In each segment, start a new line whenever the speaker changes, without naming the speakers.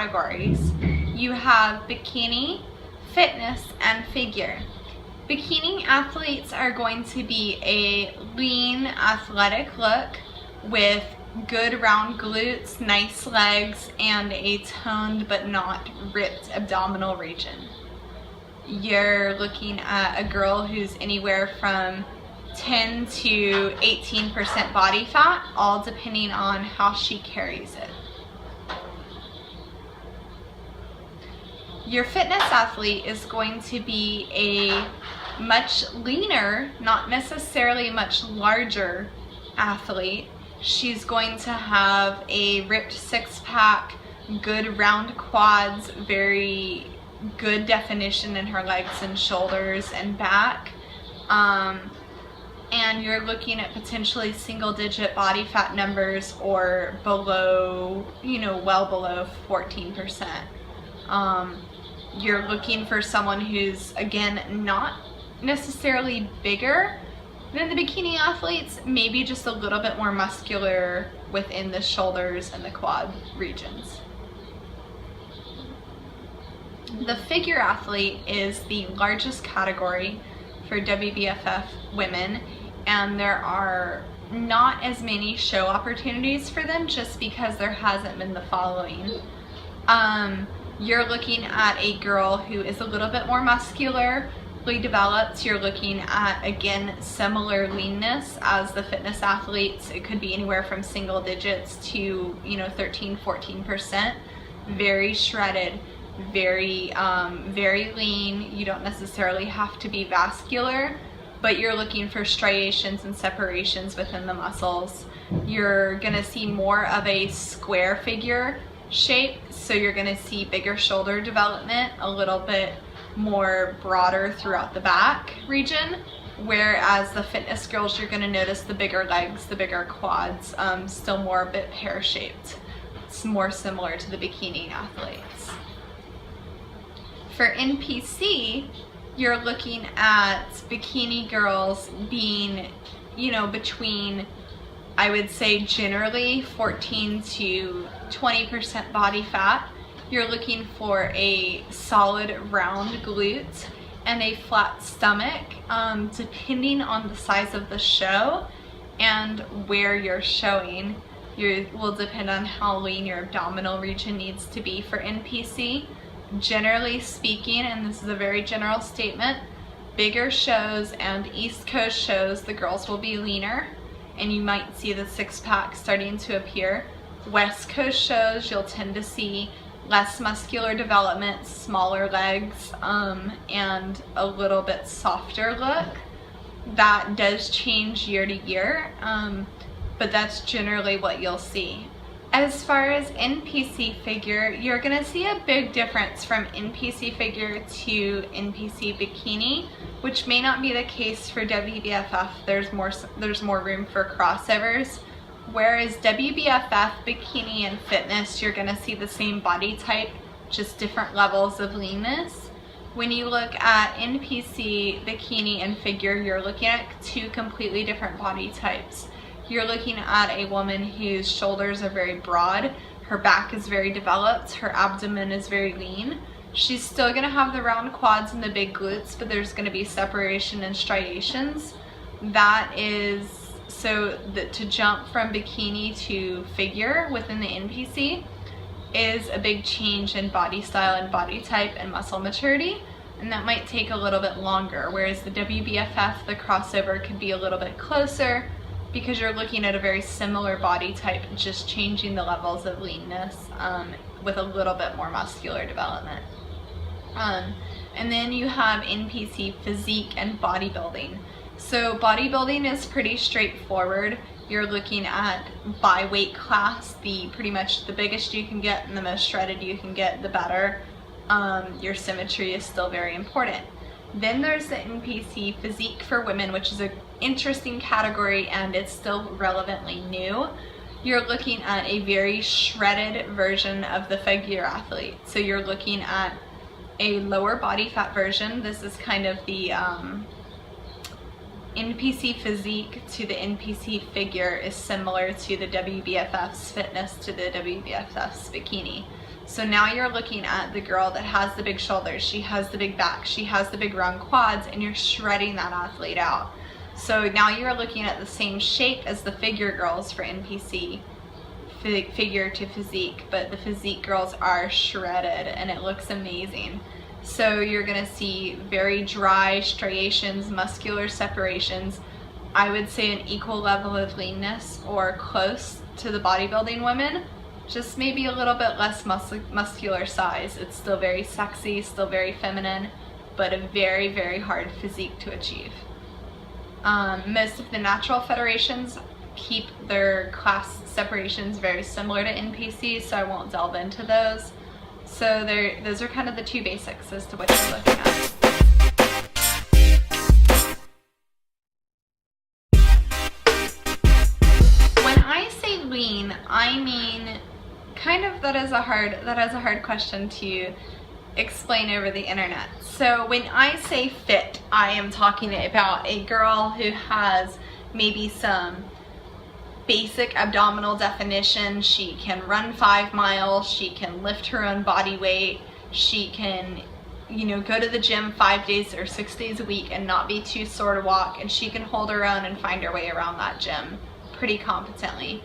categories. You have bikini, fitness, and figure. Bikini athletes are going to be a lean, athletic look with good round glutes, nice legs, and a toned but not ripped abdominal region. You're looking at a girl who's anywhere from 10 to 18% body fat, all depending on how she carries it. Your fitness athlete is going to be a much leaner, not necessarily much larger athlete. She's going to have a ripped six-pack, good round quads, very good definition in her legs and shoulders and back. And you're looking at potentially single-digit body fat numbers or below, well below 14%. You're looking for someone who's, again, not necessarily bigger than the bikini athletes, maybe just a little bit more muscular within the shoulders and the quad regions. The figure athlete is the largest category for WBFF women, and there are not as many show opportunities for them just because there hasn't been the following. You're looking at a girl who is a little bit more muscularly developed. You're looking at, again, similar leanness as the fitness athletes. It could be anywhere from single digits to 13-14%. Very shredded, very lean. You don't necessarily have to be vascular, but you're looking for striations and separations within the muscles. You're gonna see more of a square figure shape, so you're gonna see bigger shoulder development, a little bit more broader throughout the back region, whereas the fitness girls, you're gonna notice the bigger legs, the bigger quads, still more a bit pear-shaped. It's more similar to the bikini athletes. For NPC, you're looking at bikini girls being, between, I would say, generally 14 to 20% body fat. You're looking for a solid round glute and a flat stomach, depending on the size of the show and where you're showing. Will depend on how lean your abdominal region needs to be for NPC. Generally speaking, and this is a very general statement, bigger shows and East Coast shows, the girls will be leaner and you might see the six-pack starting to appear. West Coast shows, you'll tend to see less muscular development, smaller legs, and a little bit softer look. That does change year to year, but that's generally what you'll see. As far as NPC figure, you're gonna see a big difference from NPC figure to NPC bikini, which may not be the case for WBFF. There's more room for crossovers. Whereas WBFF, bikini, and fitness, you're gonna see the same body type, just different levels of leanness. When you look at NPC, bikini, and figure, you're looking at two completely different body types. You're looking at a woman whose shoulders are very broad, her back is very developed, her abdomen is very lean. She's still gonna have the round quads and the big glutes, but there's gonna be separation and striations. That is, to jump from bikini to figure within the NPC is a big change in body style and body type and muscle maturity, and that might take a little bit longer, whereas the WBFF, the crossover could be a little bit closer because you're looking at a very similar body type, just changing the levels of leanness with a little bit more muscular development. And then you have NPC physique and bodybuilding. So bodybuilding is pretty straightforward. You're looking at by weight class, pretty much the biggest you can get and the most shredded you can get, the better. Your symmetry is still very important. Then there's the NPC physique for women, which is an interesting category and it's still relevantly new. You're looking at a very shredded version of the figure athlete. So you're looking at a lower body fat version. This is kind of the NPC physique to the NPC figure is similar to the WBFF's fitness to the WBFF's bikini. So now you're looking at the girl that has the big shoulders, she has the big back, she has the big round quads, and you're shredding that athlete out. So now you're looking at the same shape as the figure girls for NPC, figure to physique, but the physique girls are shredded and it looks amazing. So you're gonna see very dry striations, muscular separations. I would say an equal level of leanness or close to the bodybuilding women, just maybe a little bit less muscular size. It's still very sexy, still very feminine, but a very, very hard physique to achieve. Most of the natural federations keep their class separations very similar to NPC, so I won't delve into those. So those are kind of the two basics as to what you're looking at. When I say lean, I mean kind of that is a hard question to explain over the internet. So when I say fit, I am talking about a girl who has maybe some basic abdominal definition. She can run 5 miles, she can lift her own body weight, she can, you know, go to the gym 5 days or 6 days a week and not be too sore to walk, and she can hold her own and find her way around that gym pretty competently.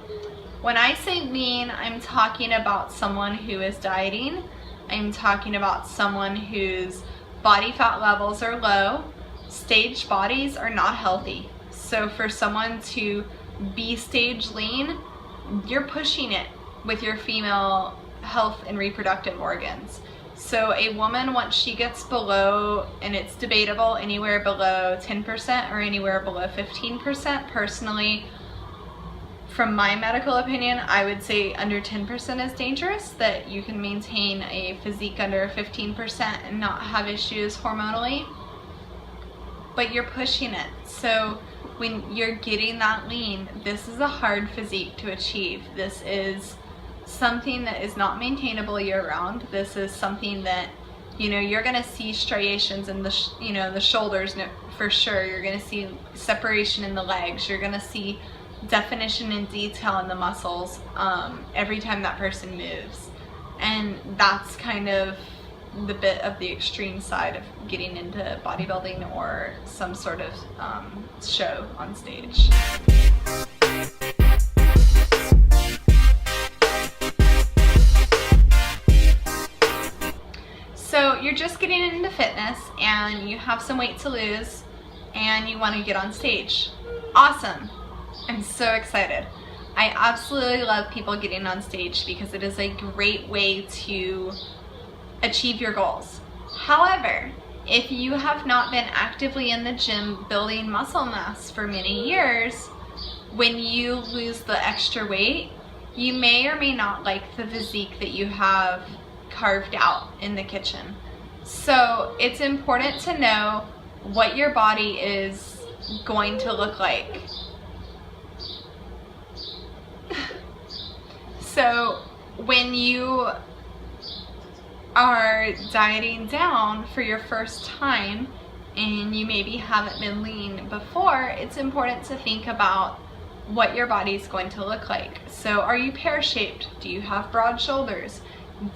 When I say lean, I'm talking about someone who is dieting. I'm talking about someone whose body fat levels are low. Stage bodies are not healthy. So for someone to be stage lean, you're pushing it with your female health and reproductive organs. So a woman, once she gets below, and it's debatable, anywhere below 10% or anywhere below 15%, personally, from my medical opinion, I would say under 10% is dangerous, that you can maintain a physique under 15% and not have issues hormonally, but you're pushing it. So when you're getting that lean, this is a hard physique to achieve. This is something that is not maintainable year-round. This is something that, you know, you're gonna see striations in the, the shoulders for sure. You're gonna see separation in the legs. You're gonna see definition and detail in the muscles every time that person moves. And that's kind of the bit of the extreme side of getting into bodybuilding or some sort of show on stage. So you're just getting into fitness and you have some weight to lose and you want to get on stage. Awesome. I'm so excited. I absolutely love people getting on stage because it is a great way to achieve your goals. However, if you have not been actively in the gym building muscle mass for many years, when you lose the extra weight, you may or may not like the physique that you have carved out in the kitchen. So it's important to know what your body is going to look like. So when you are dieting down for your first time and you maybe haven't been lean before, it's important to think about what your body's going to look like. So are you pear-shaped? Do you have broad shoulders?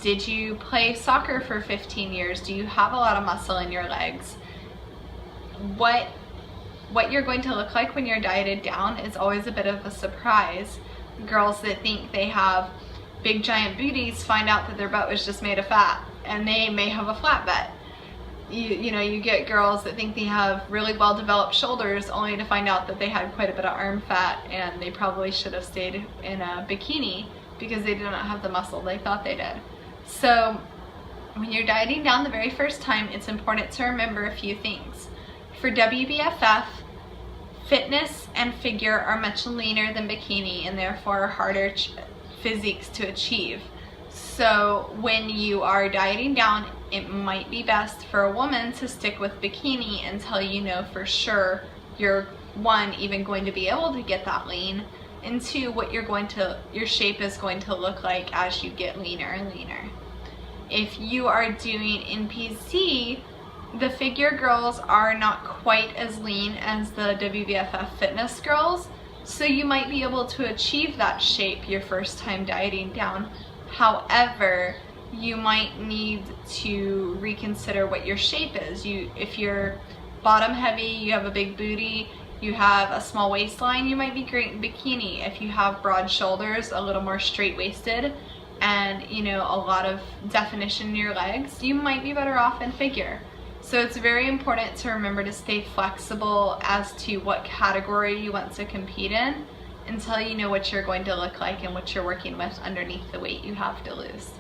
Did you play soccer for 15 years? Do you have a lot of muscle in your legs? What you're going to look like when you're dieted down is always a bit of a surprise. Girls that think they have big giant booties find out that their butt was just made of fat, and they may have a flat butt. You get girls that think they have really well developed shoulders only to find out that they had quite a bit of arm fat and they probably should have stayed in a bikini because they did not have the muscle they thought they did. So when you're dieting down the very first time, it's important to remember a few things. For WBFF, fitness and figure are much leaner than bikini and therefore harder physiques to achieve. So when you are dieting down, it might be best for a woman to stick with bikini until you know for sure you're, one, even going to be able to get that lean, and two, what your shape is going to look like as you get leaner and leaner. If you are doing NPC, the figure girls are not quite as lean as the WBFF fitness girls, so you might be able to achieve that shape your first time dieting down. However, you might need to reconsider what your shape is. If you're bottom heavy, you have a big booty, you have a small waistline, you might be great in bikini. If you have broad shoulders, a little more straight-waisted, and you know, a lot of definition in your legs, you might be better off in figure. So it's very important to remember to stay flexible as to what category you want to compete in until you know what you're going to look like and what you're working with underneath the weight you have to lose.